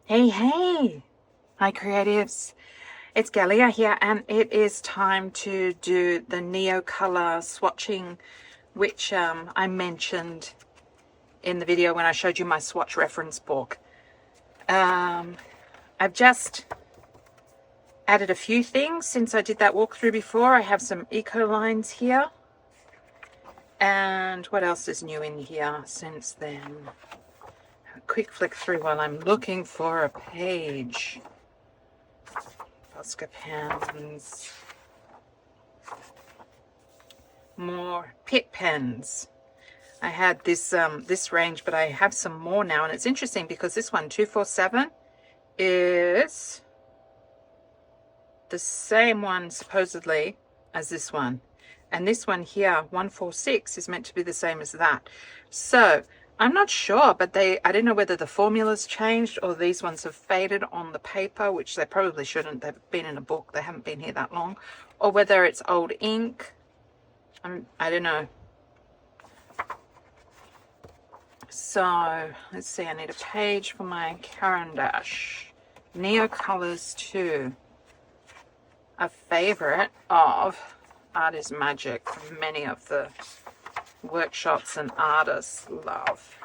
Hey, hey! Hi, creatives. It's Galia here, and it is time to do the Neocolor swatching, which I mentioned in the video when I showed you my swatch reference book. I've just added a few things since I did that walkthrough before. I have some eco lines here. And what else is new in here since then? A quick flick through while I'm looking for a page. Posca pens, more Pitt pens. I had this range, but I have some more now, and it's interesting because this one 247 is the same one supposedly as this one, and this one here 146 is meant to be the same as that. So I'm not sure, but I don't know whether the formula's changed or these ones have faded on the paper, which they probably shouldn't. They've been in a book, they haven't been here that long, or whether it's old ink. I don't know. So let's see, I need a page for my Caran dash. Neocolors 2, a favorite of Art is Magic. Many of the workshops and artists love.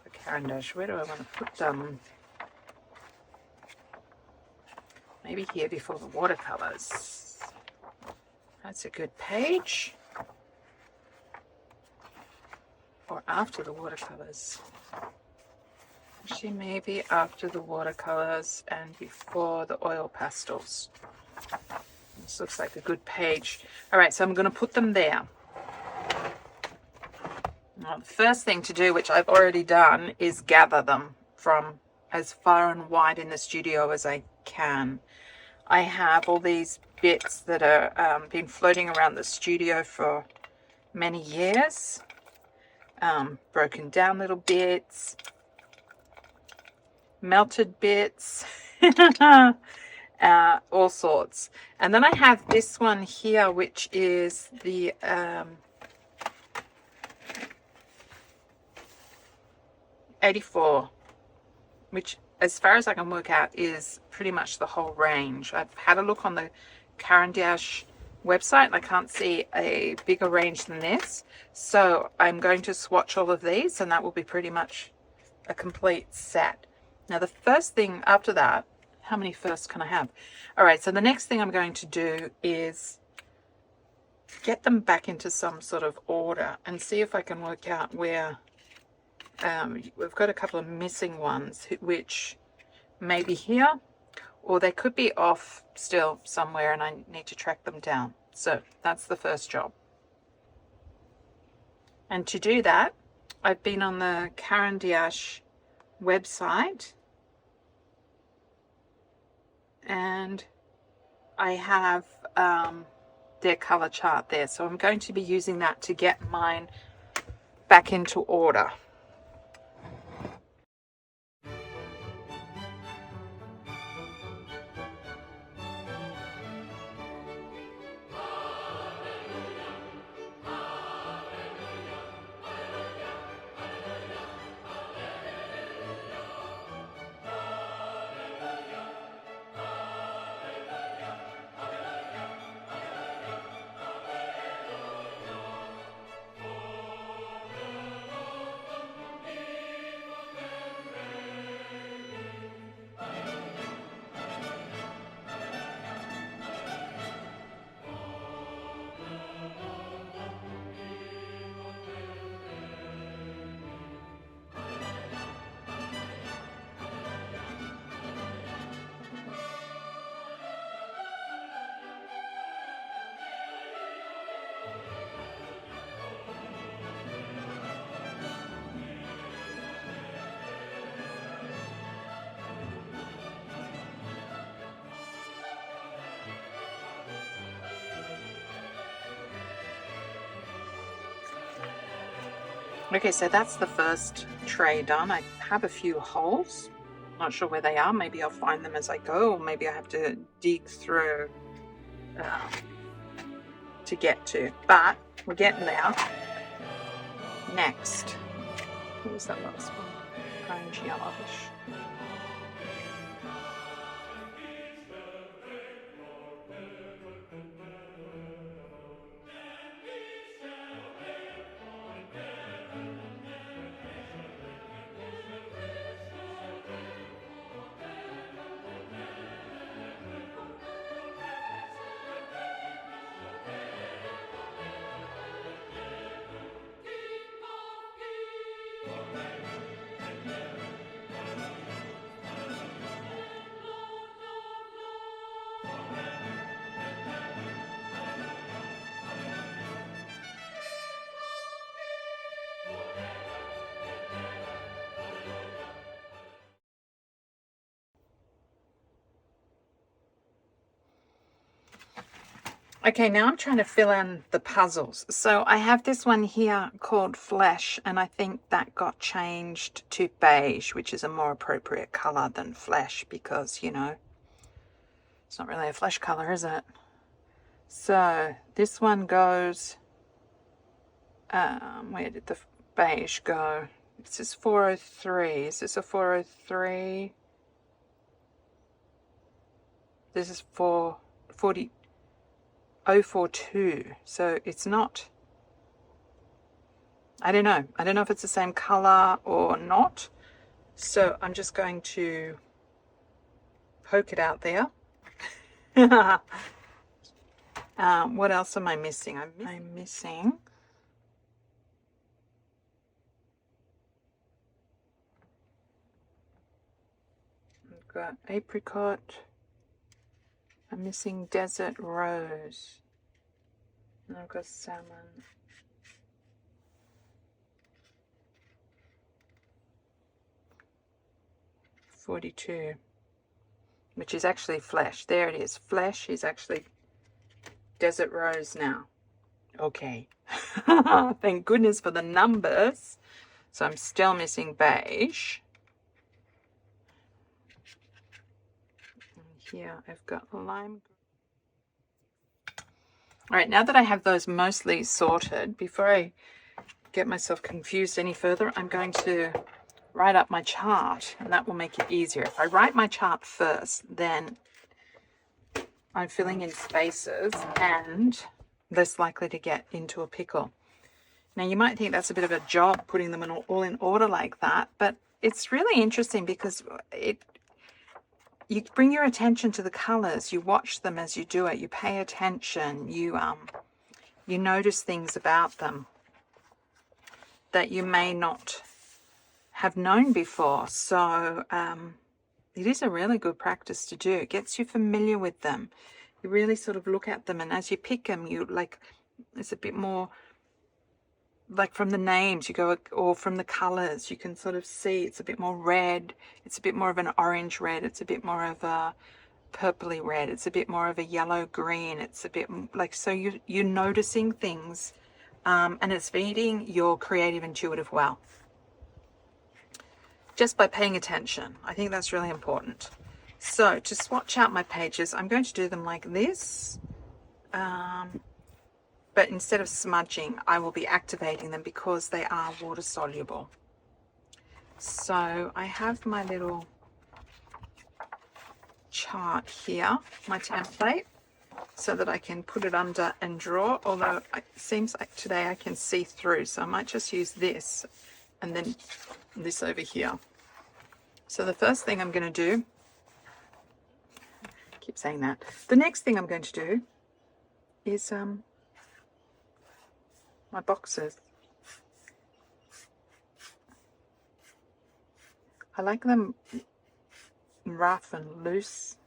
The Caran dash, where do I want to put them? Maybe here before the watercolors. That's a good page. Or after the watercolors. Actually, maybe after the watercolors and before the oil pastels. This looks like a good page. All right, so I'm going to put them there. Now, the first thing to do, which I've already done, is gather them from as far and wide in the studio as I can. I have all these bits that are been floating around the studio for many years. Broken down little bits, melted bits, all sorts. And then I have this one here, which is the 84, which as far as I can work out is pretty much the whole range. I've had a look on the Caran dash website and I can't see a bigger range than this, so I'm going to swatch all of these and that will be pretty much a complete set. Now the first thing after that, how many firsts can I have? All right, so the next thing I'm going to do is get them back into some sort of order and see if I can work out where we've got a couple of missing ones which may be here, or they could be off still somewhere and I need to track them down. So that's the first job. And to do that, I've been on the Caran dash website and I have their color chart there. So I'm going to be using that to get mine back into order. Okay, so that's the first tray done. I have a few holes. Not sure where they are. Maybe I'll find them as I go, or maybe I have to dig through to get to. But we're getting there. Next. What was that last one? orange yellowish. Okay, now I'm trying to fill in the puzzles. So I have this one here called Flesh, and I think that got changed to beige, which is a more appropriate color than Flesh because, you know, it's not really a flesh color, is it? So this one goes, where did the beige go? This is 403. Is this a 403? This is 440. 042, so it's not, I don't know if it's the same color or not, so I'm just going to poke it out there. What else am I missing? I'm missing I've got apricot. I'm missing desert rose. And I've got salmon. .42, which is actually Flesh. There it is. Flesh is actually desert rose now. Okay. Thank goodness for the numbers. So I'm still missing beige. Here I've got lime. All right, now that I have those mostly sorted, before I get myself confused any further, I'm going to write up my chart, and that will make it easier. If I write my chart first, then I'm filling in spaces and less likely to get into a pickle. Now you might think that's a bit of a job putting them all in order like that, but it's really interesting because you bring your attention to the colors, you watch them as you do it, you pay attention, you notice things about them that you may not have known before. So it is a really good practice to do. It gets you familiar with them. You really sort of look at them, and as you pick them, you like, it's a bit more like from the names you go, or from the colors, you can sort of see it's a bit more red, it's a bit more of an orange red, it's a bit more of a purpley red, it's a bit more of a yellow green, it's a bit like, so you're noticing things, and it's feeding your creative intuitive well just by paying attention. I think that's really important. So to swatch out my pages, I'm going to do them like this, but instead of smudging, I will be activating them because they are water soluble. So I have my little chart here, my template, so that I can put it under and draw, although it seems like today I can see through, so I might just use this and then this over here. So the first thing I'm going to do, I keep saying that, the next thing I'm going to do is my boxes. I like them rough and loose,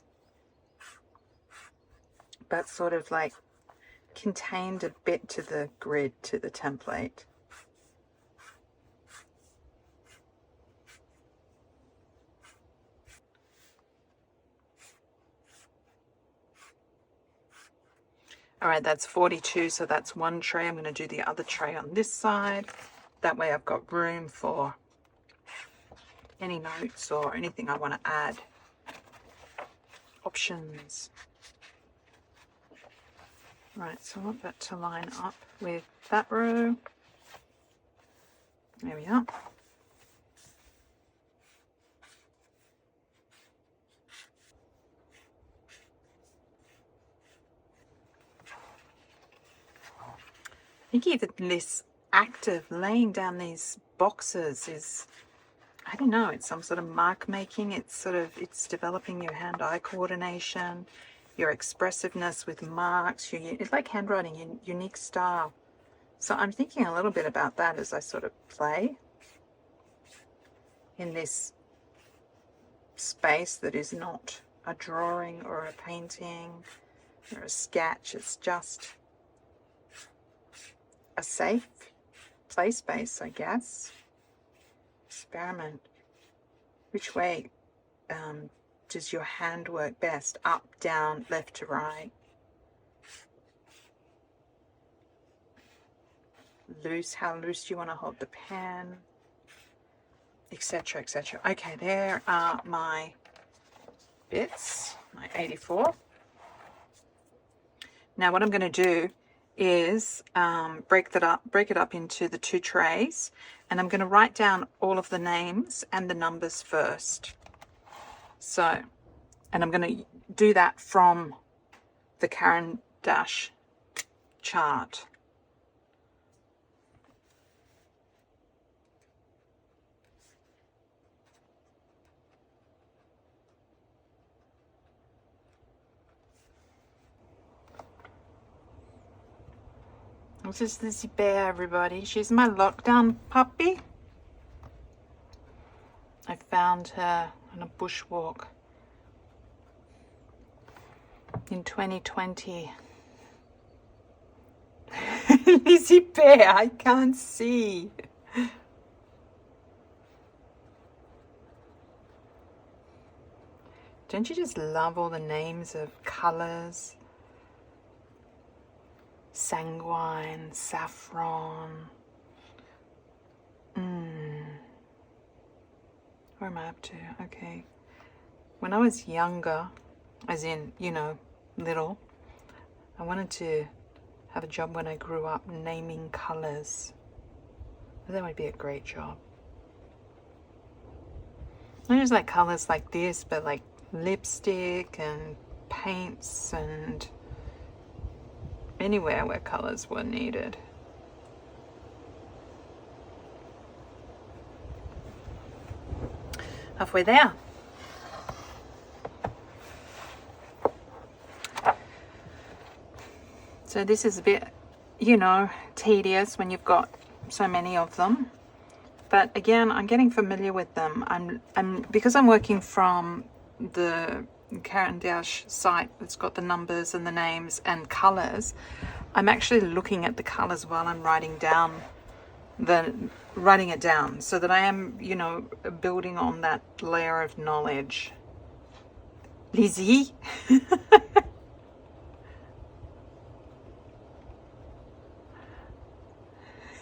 but sort of like contained a bit to the grid, to the template. All right, that's 42, so that's one tray. I'm going to do the other tray on this side. That way I've got room for any notes or anything I want to add. Options. Right, so I want that to line up with that row. There we are. think even this act of laying down these boxes is, I don't know, it's some sort of mark making. It's developing your hand-eye coordination, your expressiveness with marks. It's like handwriting, your unique style. So I'm thinking a little bit about that as I sort of play in this space that is not a drawing or a painting or a sketch. It's just a safe play space, I guess. Experiment. Which way does your hand work best? Up, down, left to right? Loose, how loose do you want to hold the pen? Etc, etc. Okay, there are my bits, my 84. Now what I'm going to do is break it up into the two trays, and I'm going to write down all of the names and the numbers first. So, and I'm going to do that from the Caran dash chart. This is Lizzie Bear, everybody. She's my lockdown puppy. I found her on a bushwalk in 2020. Lizzie Bear, I can't see. Don't you just love all the names of colours? Sanguine, saffron. Where am I up to? Okay. When I was younger, as in, you know, little, I wanted to have a job when I grew up naming colours. That would be a great job. Not just like colours like this, but like lipstick and paints and anywhere where colours were needed. Halfway there. So this is a bit, you know, tedious when you've got so many of them. But again, I'm getting familiar with them. Because I'm working from the Caran dash site that's got the numbers and the names and colors, I'm actually looking at the colors while I'm writing it down, so that I am, you know, building on that layer of knowledge. Lizzie.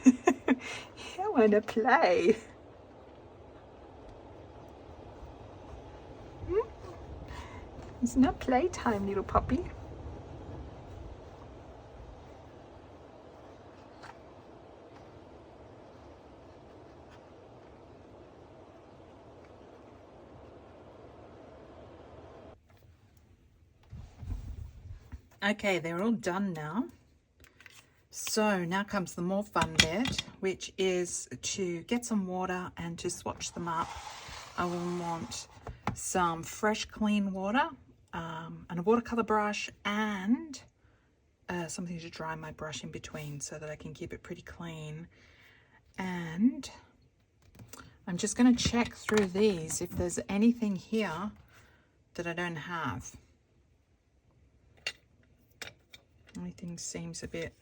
I want to play. It's not playtime, little puppy. Okay, they're all done now. So now comes the more fun bit, which is to get some water and to swatch them up. I will want some fresh, clean water, and a watercolor brush, and something to dry my brush in between so that I can keep it pretty clean. And I'm just going to check through these if there's anything here that I don't have. Everything seems a bit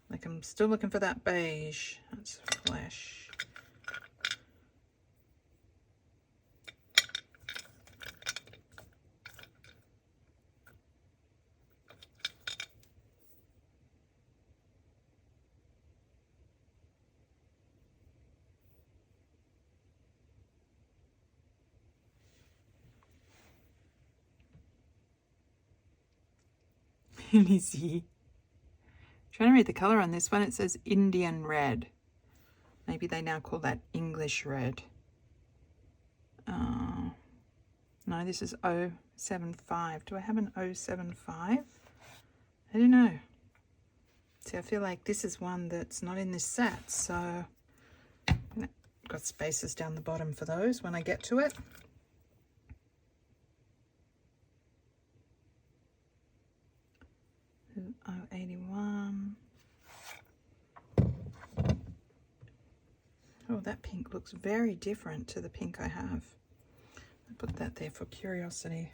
like I'm still looking for that beige. That's flesh. Lizzie. Trying to read the color on this one. It says Indian red. Maybe they now call that English red. No, this is 075. Do I have an 075? I don't know. See, I feel like this is one that's not in this set, so got spaces down the bottom for those when I get to it. Oh, 81. Oh, that pink looks very different to the pink I have. I'll put that there for curiosity.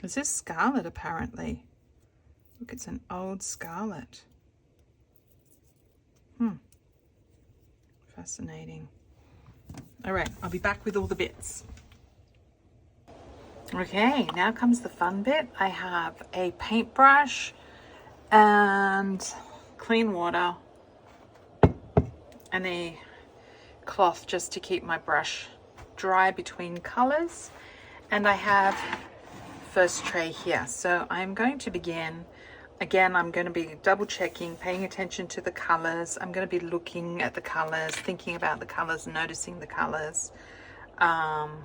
Is this scarlet apparently? Look, it's an old scarlet. Fascinating. All right, I'll be back with all the bits. Okay, now comes the fun bit. I have a paintbrush and clean water and a cloth just to keep my brush dry between colors. And I have first tray here. So I'm going to begin. Again, I'm going to be double checking, paying attention to the colors. I'm going to be looking at the colors, thinking about the colors, noticing the colors. And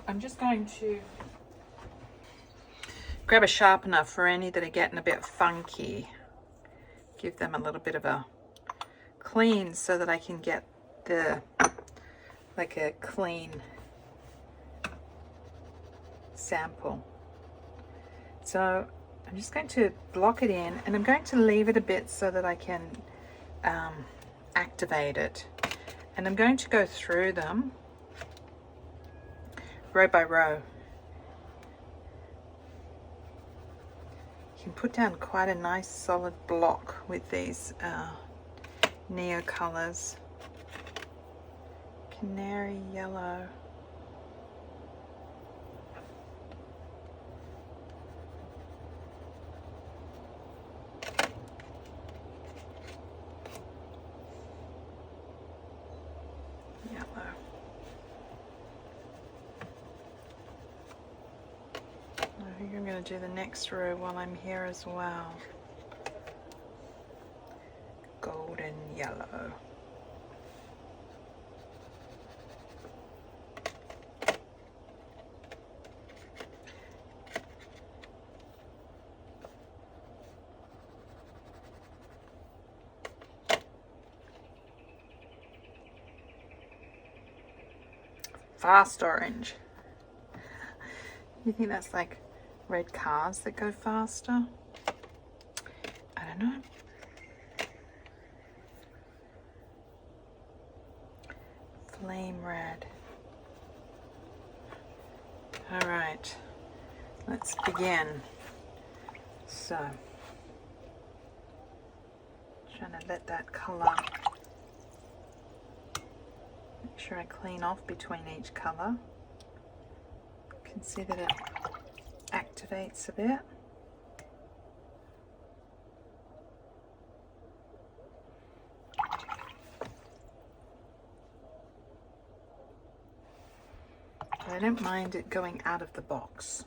I'm just going to grab a sharpener for any that are getting a bit funky. Give them a little bit of a clean so that I can get like a clean sample. So I'm just going to block it in, and I'm going to leave it a bit so that I can activate it. And I'm going to go through them row by row. You can put down quite a nice solid block with these Neocolors. Canary yellow. I'm going to do the next row while I'm here as well. Golden yellow. Fast orange. You think that's like red cars that go faster? I don't know. Flame red. All right, let's begin. So, trying to let that color, make sure I clean off between each color. You can see that it activates a bit. I don't mind it going out of the box.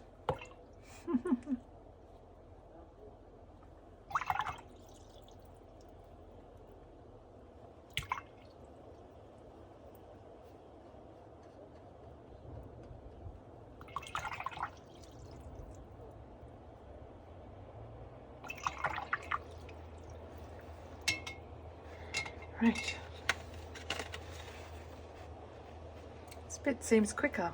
Right. This bit seems quicker.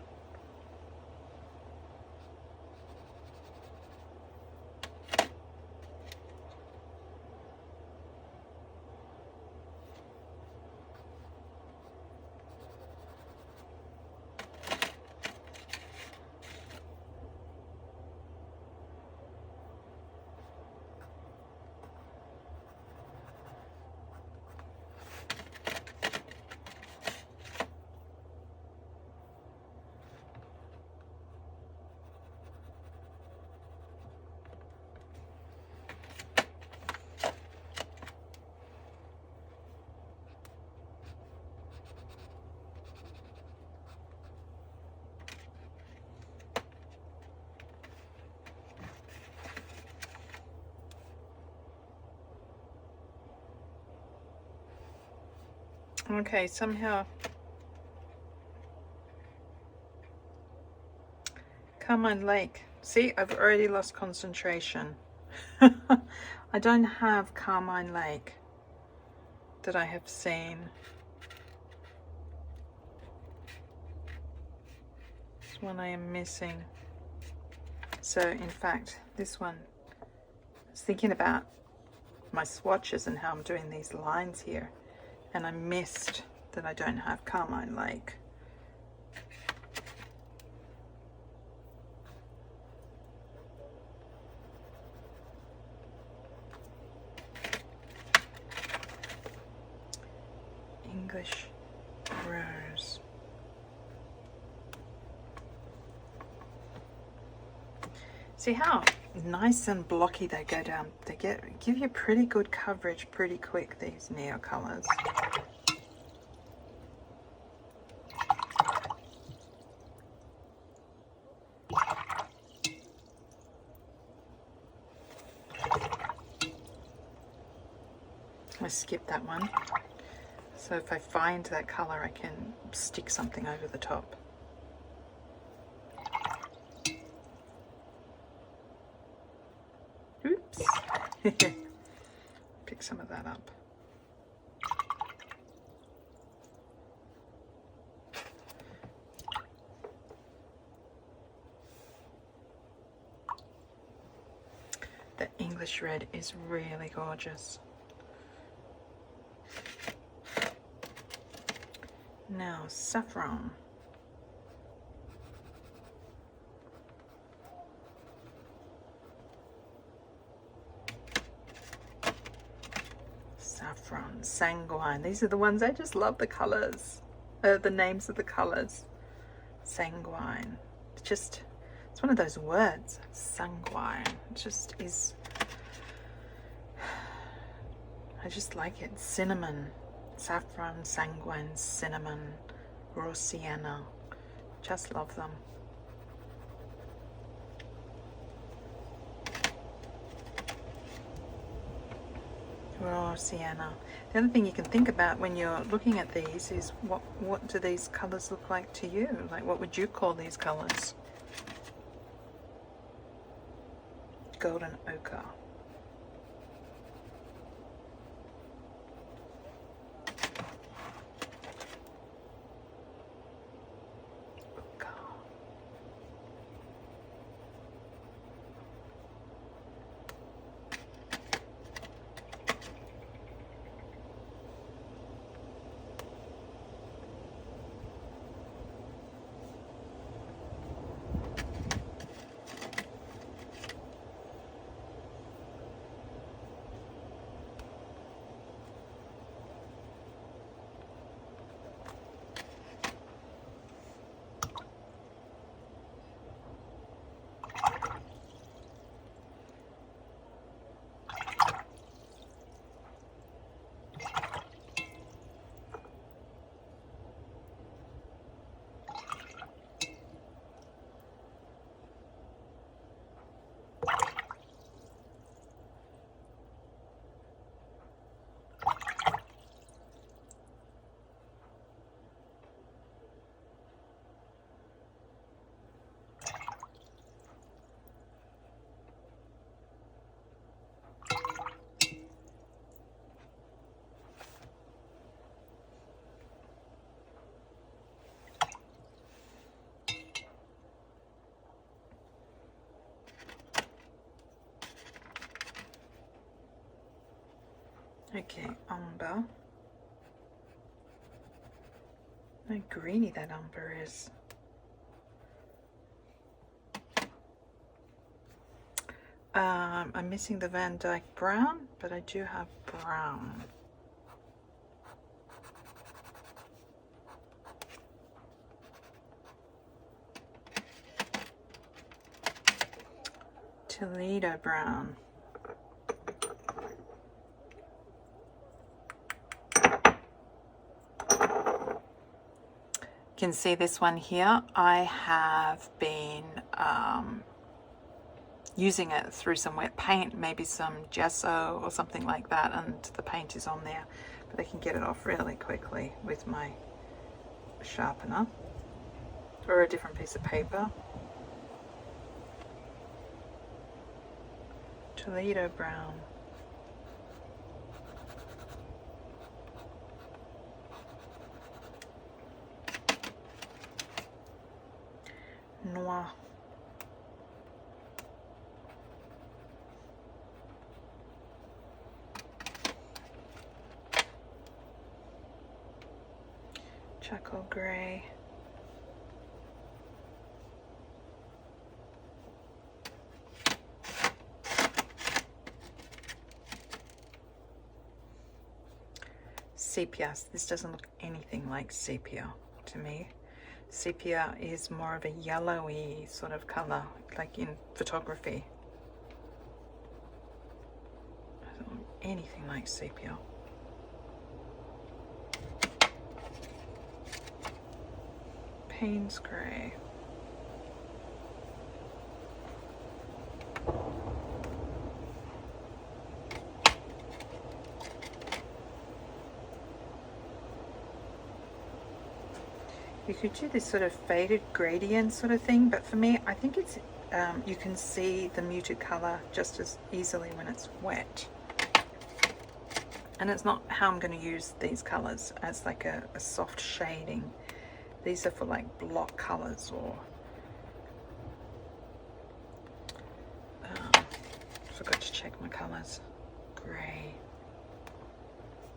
Okay, somehow Carmine Lake. See, I've already lost concentration. I don't have Carmine Lake that I have seen. This one I am missing. So in fact, this one, I was thinking about my swatches and how I'm doing these lines here, and I missed that I don't have Carmine Lake. English Rose. See how nice and blocky they go down. They give you pretty good coverage pretty quick, these Neocolors. I skipped that one. So if I find that color, I can stick something over the top. Oops. Pick some of that up. The English red is really gorgeous. Now, saffron. Saffron, sanguine. These are the ones I just love the colors. The names of the colors. Sanguine. It's one of those words. Sanguine. It just is. I just like it. Cinnamon. Saffron, sanguine, cinnamon, raw sienna. Just love them. Raw sienna. The other thing you can think about when you're looking at these is what do these colors look like to you? Like, what would you call these colors? Golden ochre. Okay, umber. How greeny that umber is. I'm missing the Van Dyke brown, but I do have brown. Toledo brown. You can see this one here. I have been using it through some wet paint, maybe some gesso or something like that, and the paint is on there. but I can get it off really quickly with my sharpener or a different piece of paper. Toledo brown. Noir. Charcoal grey. Sepia. This doesn't look anything like sepia to me. Sepia is more of a yellowy sort of color, like in photography. Doesn't look anything like sepia. Payne's grey. You could do this sort of faded gradient sort of thing, but for me, I think it's you can see the muted color just as easily when it's wet. And it's not how I'm going to use these colors as like a soft shading. These are for like block colors or forgot to check my colors. Gray.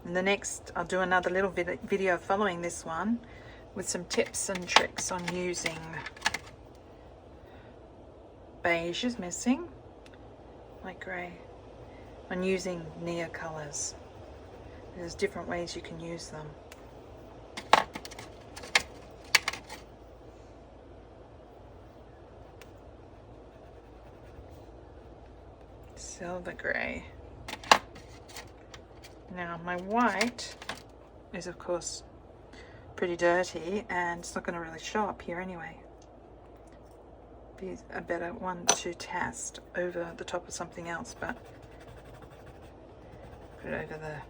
And the next, I'll do another little video following this one with some tips and tricks on using beige is missing, like grey, on using Neocolors. There's different ways you can use them. Silver grey. Now my white is of course pretty dirty and it's not going to really show up here anyway. Be a better one to test over the top of something else, but put it over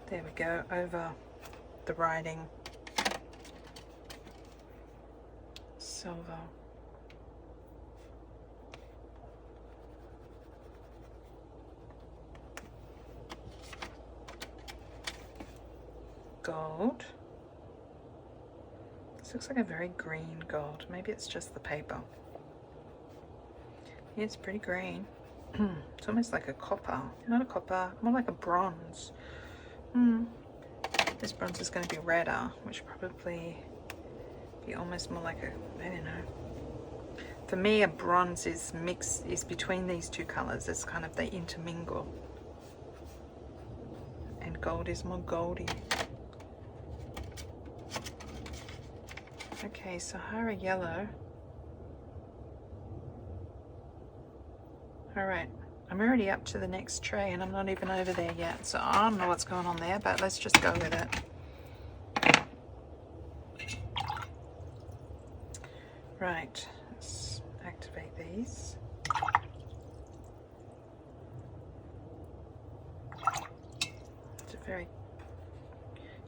there we go, over the writing. Silver. Gold. This looks like a very green gold. Maybe it's just the paper. Yeah, it's pretty green. It's almost like a copper. Not a copper, more like a bronze. This bronze is going to be redder, which probably be almost more like a, I don't know. For me, a bronze is between these two colors. It's kind of, they intermingle. And gold is more goldy. Okay, Sahara yellow. All right, I'm already up to the next tray and I'm not even over there yet, so I don't know what's going on there, but let's just go with it. Right, let's activate these. It's a very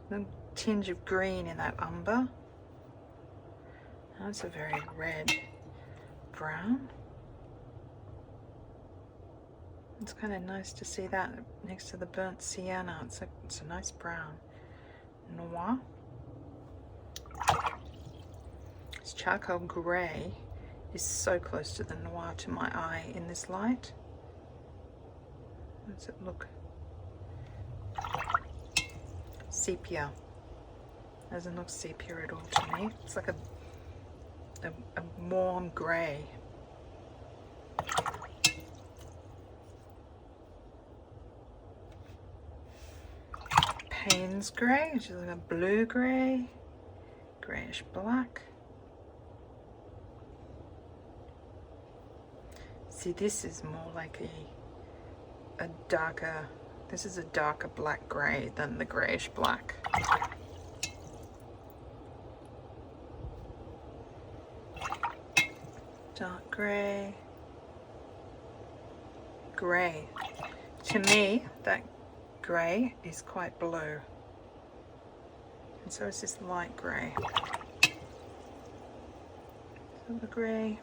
little tinge of green in that umber. That's a very red brown. It's kind of nice to see that next to the burnt sienna. It's a nice brown. Noir. This charcoal grey is so close to the noir to my eye in this light. How does it look? Sepia. Doesn't look sepia at all to me. It's like a warm grey. Payne's grey, which is like a blue grey, greyish black. See, this is more like a darker, this is a darker black grey than the greyish black. Dark grey. Grey. To me, that grey is quite blue. And so is this light grey. Silver grey.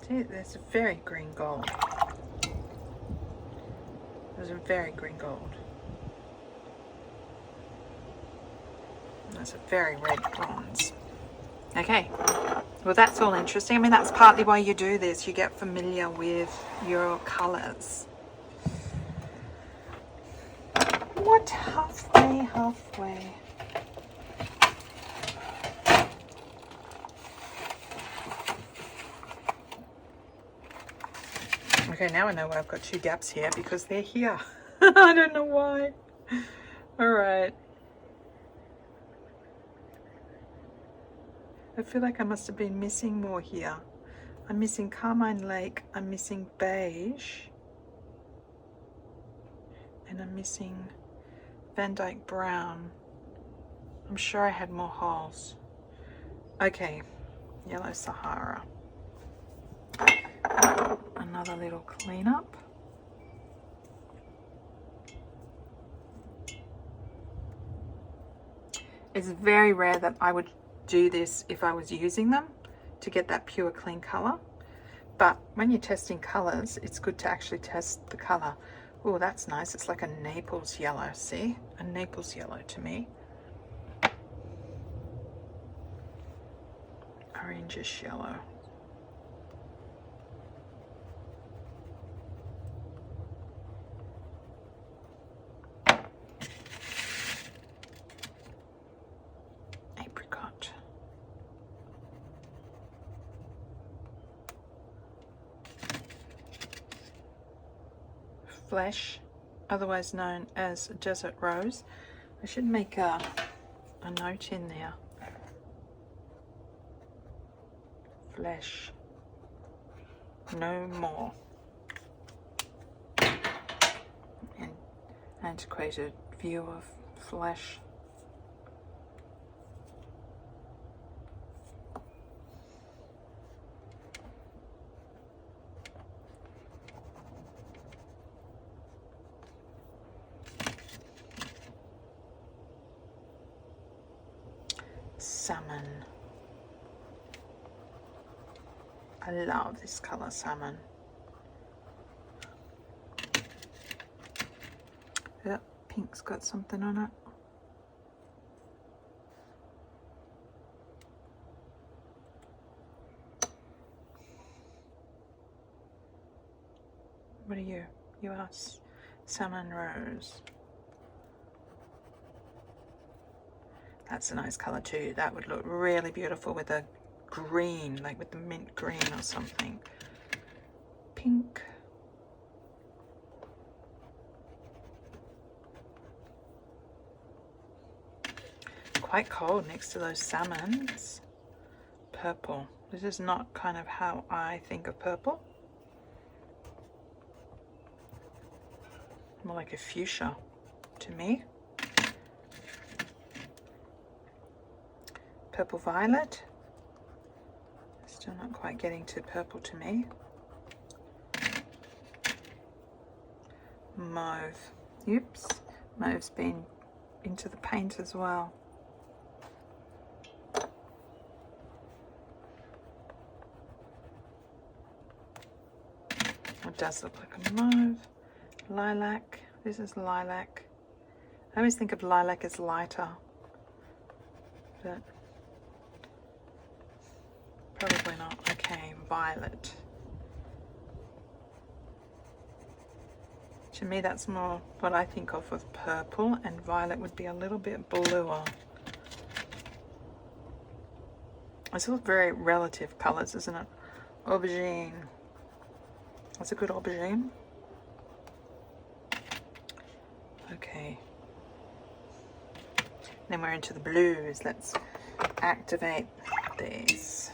See, there's a very green gold. There's a very green gold. That's a very red bronze. Okay, well that's all interesting. I mean, that's partly why you do this. You get familiar with your colours. What? Halfway. Okay, now I know why I've got 2 gaps here, because they're here. I don't know why. All right. I feel like I must have been missing more here. I'm missing Carmine Lake, I'm missing beige, and I'm missing Van Dyke Brown. I'm sure I had more holes. Okay, Yellow Sahara. Another little cleanup. It's very rare that I would do this if I was using them to get that pure clean color, but when you're testing colors, it's good to actually test the color. Oh, that's nice. It's like a Naples yellow. See, a Naples yellow to me. Orangish yellow. Flesh, otherwise known as desert rose. I should make a note in there. Flesh, no more. An antiquated view of flesh. Salmon. I love this color, salmon. That pink's got something on it. What are you? You are salmon rose. That's a nice color too. That would look really beautiful with a green, like with the mint green or something. Pink. Quite cold next to those salmons. Purple. This is not kind of how I think of purple. More like a fuchsia to me. Purple violet. Still not quite getting to purple to me. Mauve. Oops. Mauve's been into the paint as well. It does look like a mauve. Lilac. This is lilac. I always think of lilac as lighter, but probably not. Okay, violet. To me, that's more what I think of with purple, and violet would be a little bit bluer. It's all very relative colors, isn't it? Aubergine. That's a good aubergine. Okay. Then we're into the blues. Let's activate these.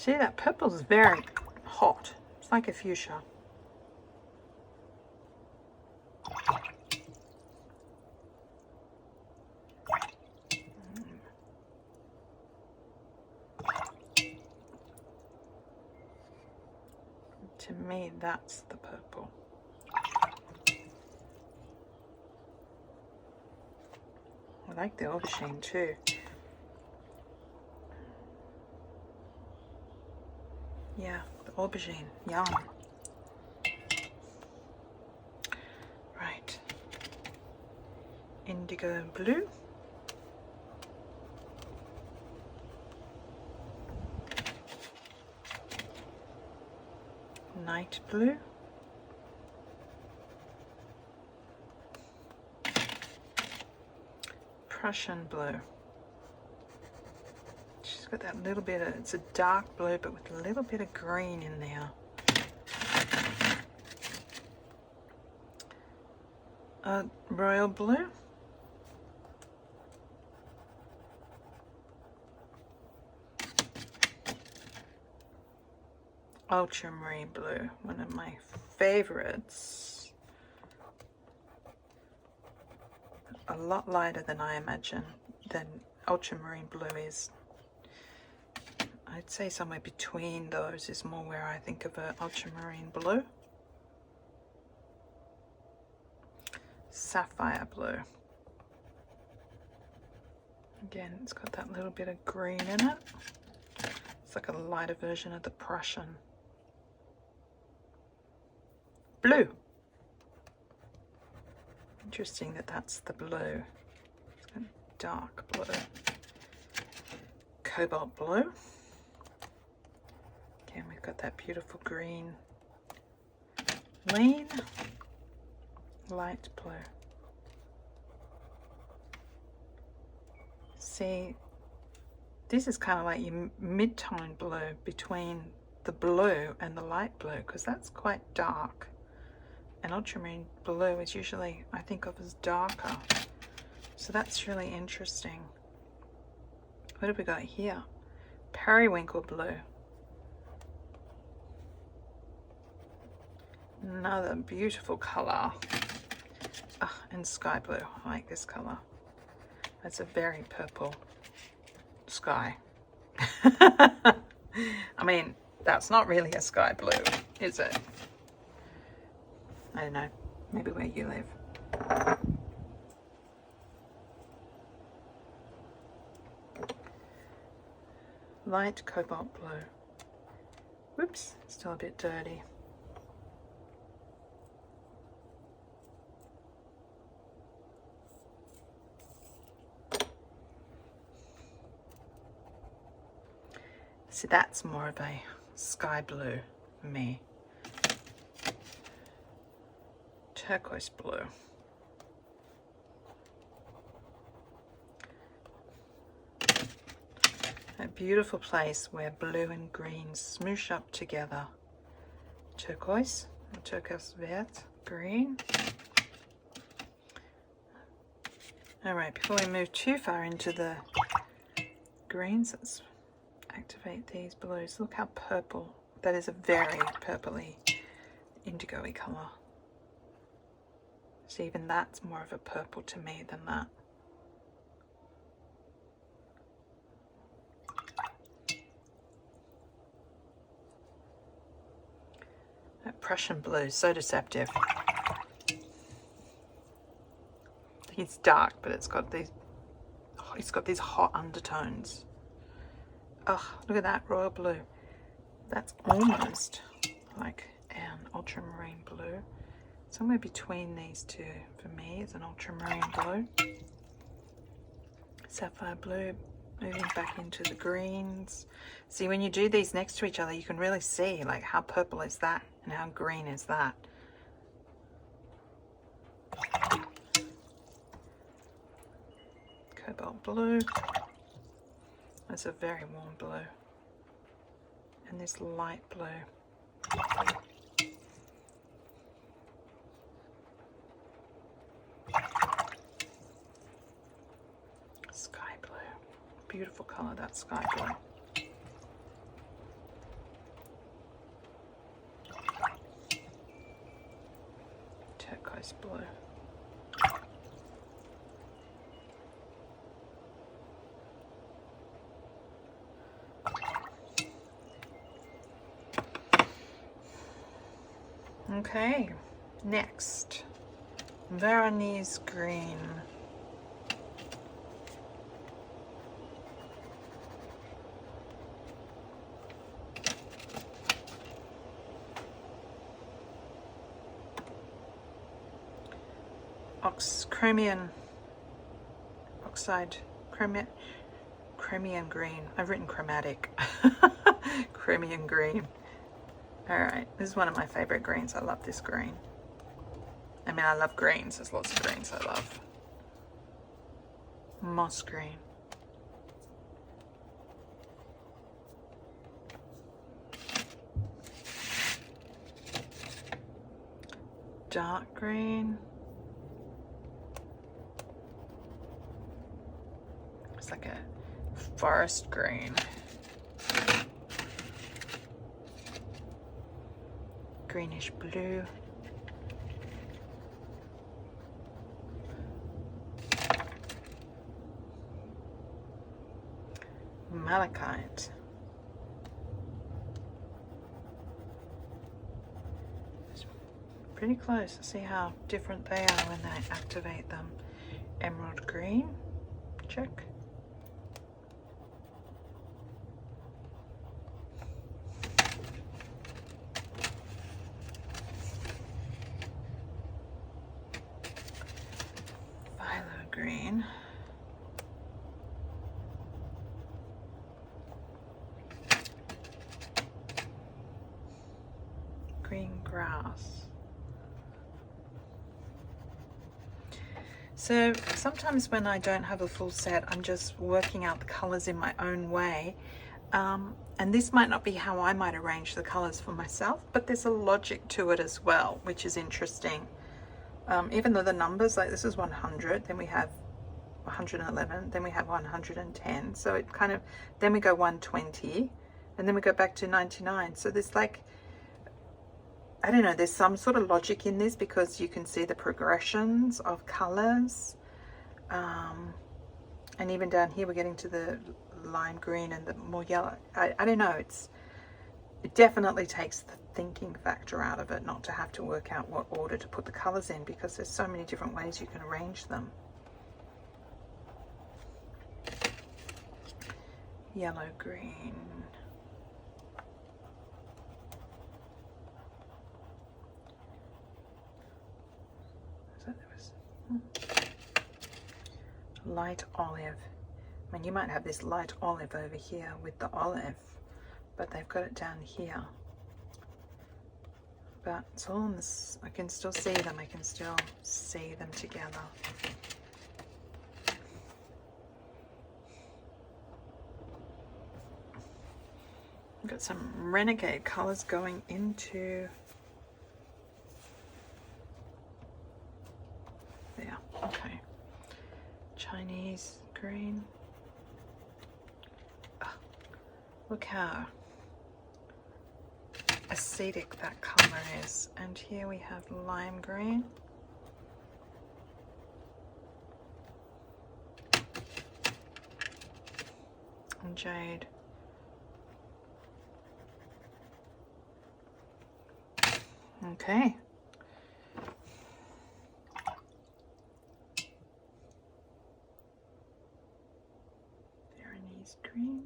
See, that purple is very hot. It's like a fuchsia. To me, that's the purple. I like the aubergine too. Yeah, the aubergine, yum. Right. Indigo blue. Night blue. Prussian blue. She's got that little bit of, it's a dark blue but with a little bit of green in there. Royal blue. Ultramarine blue, one of my favorites. A lot lighter than I imagine than ultramarine blue is. I'd say somewhere between those is more where I think of an ultramarine blue. Sapphire blue. Again, it's got that little bit of green in it. It's like a lighter version of the Prussian. Blue. Interesting that that's the blue. It's got dark blue. Cobalt blue. Again, we've got that beautiful green. Lean. Light blue. See, this is kind of like your mid-tone blue between the blue and the light blue, because that's quite dark. And ultramarine blue is usually, I think of as darker. So that's really interesting. What have we got here? Periwinkle blue. Another beautiful color. Oh, and sky blue. I like this color. That's a very purple sky. I mean, that's not really a sky blue, is it? I don't know. Maybe where you live. Light cobalt blue. Whoops, still a bit dirty. See, that's more of a sky blue for me. Turquoise blue. A beautiful place where blue and green smoosh up together. Turquoise, turquoise vert, green. All right, before we move too far into the greens, let's activate these blues. Look how purple. That is a very purpley, indigo-y colour. So even that's more of a purple to me than that. That Prussian blue, so deceptive. It's dark, but it's got these hot undertones. Oh, look at that royal blue. That's almost like an ultramarine blue. Somewhere between these two for me is an ultramarine blue. Sapphire blue, moving back into the greens. See, when you do these next to each other, you can really see like how purple is that and how green is that. Cobalt blue. That's a very warm blue. And this light blue. Sky blue. Beautiful colour, that sky blue. this blue. Okay, next, Veronese green. Chromium oxide, chromium green. I've written chromatic. Chromium green. All right, this is one of my favorite greens. I love this green. I mean, I love greens. There's lots of greens I love. Moss green. Dark green. It's like a forest green. Greenish blue. Malachite. It's pretty close. See how different they are when they activate them. Emerald green. Check. Green. Green grass. So sometimes when I don't have a full set, I'm just working out the colors in my own way. And this might not be how I might arrange the colors for myself, but there's a logic to it as well, which is interesting. Even though the numbers, like this is 100, then we have 111, then we have 110, so it kind of, then we go 120, and then we go back to 99. So there's like, I don't know, there's some sort of logic in this because you can see the progressions of colors. And even down here we're getting to the lime green and the more yellow. I don't know, it definitely takes the thinking factor out of it, not to have to work out what order to put the colors in, because there's so many different ways you can arrange them. Yellow green. Light olive. I mean, you might have this light olive over here with the olive, but they've got it down here. But it's all in this, I can still see them, I can still see them together. I've got some renegade colors going into there. Okay. Chinese green. Oh, look how acetic that color is. And here we have lime green. And jade. Okay. Veronese green.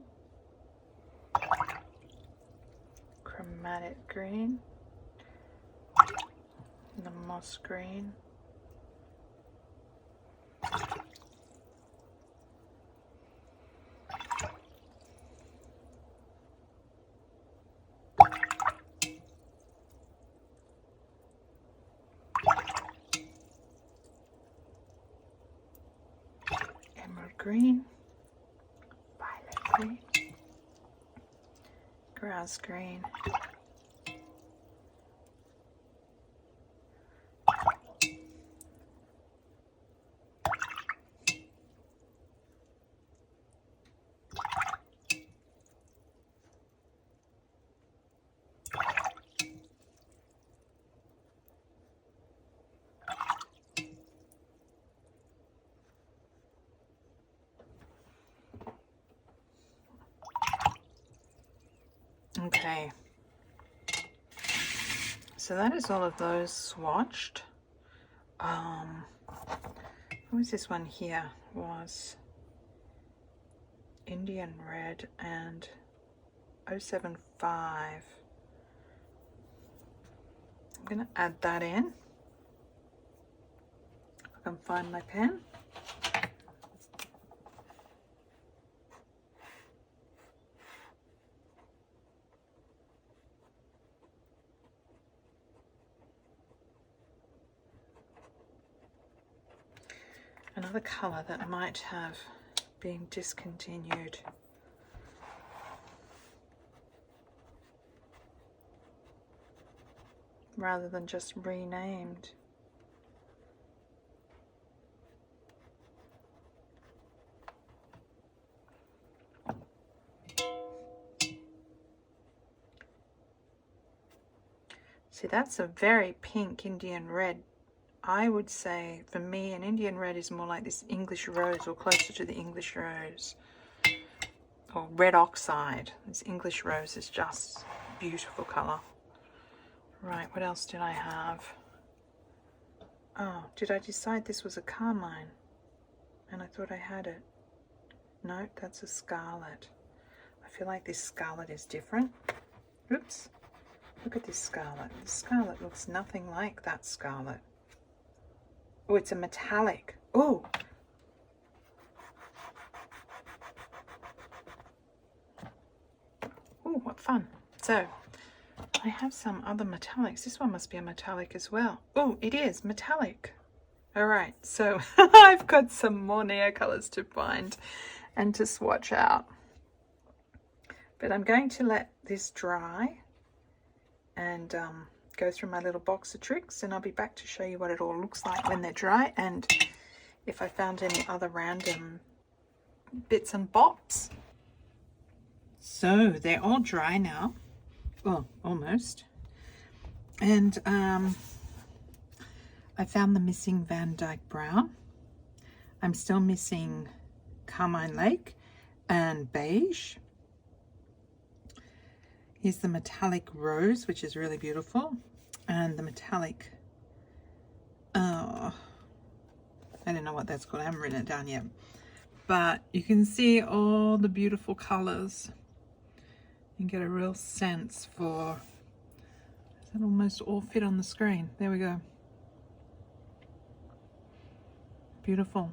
Chromatic green. The moss green. Green, violet green, grass green, Okay. So that is all of those swatched. What was this one here? Was Indian Red and 075. I'm going to add that in. If I can find my pen. Another colour that might have been discontinued. Rather than just renamed. See, that's a very pink Indian Red. I would say, for me, an Indian Red is more like this English Rose, or closer to the English Rose, or Red Oxide. This English Rose is just a beautiful colour. Right, what else did I have? Oh, did I decide this was a carmine? And I thought I had it. No, that's a scarlet. I feel like this scarlet is different. Oops. Look at this scarlet. This scarlet looks nothing like that scarlet. Oh, it's a metallic. Oh. Oh, what fun. So, I have some other metallics. This one must be a metallic as well. Oh, it is metallic. All right, so I've got some more Neocolors to find and to swatch out. But I'm going to let this dry and go through my little box of tricks, and I'll be back to show you what it all looks like when they're dry, and if I found any other random bits and bobs. So they're all dry now. Well, almost. And I found the missing Van Dyke Brown. I'm still missing Carmine Lake and Beige. Here's the metallic rose, which is really beautiful. And the metallic, I don't know what that's called. I haven't written it down yet. But you can see all the beautiful colors. You can get a real sense for, does that almost all fit on the screen? There we go. Beautiful.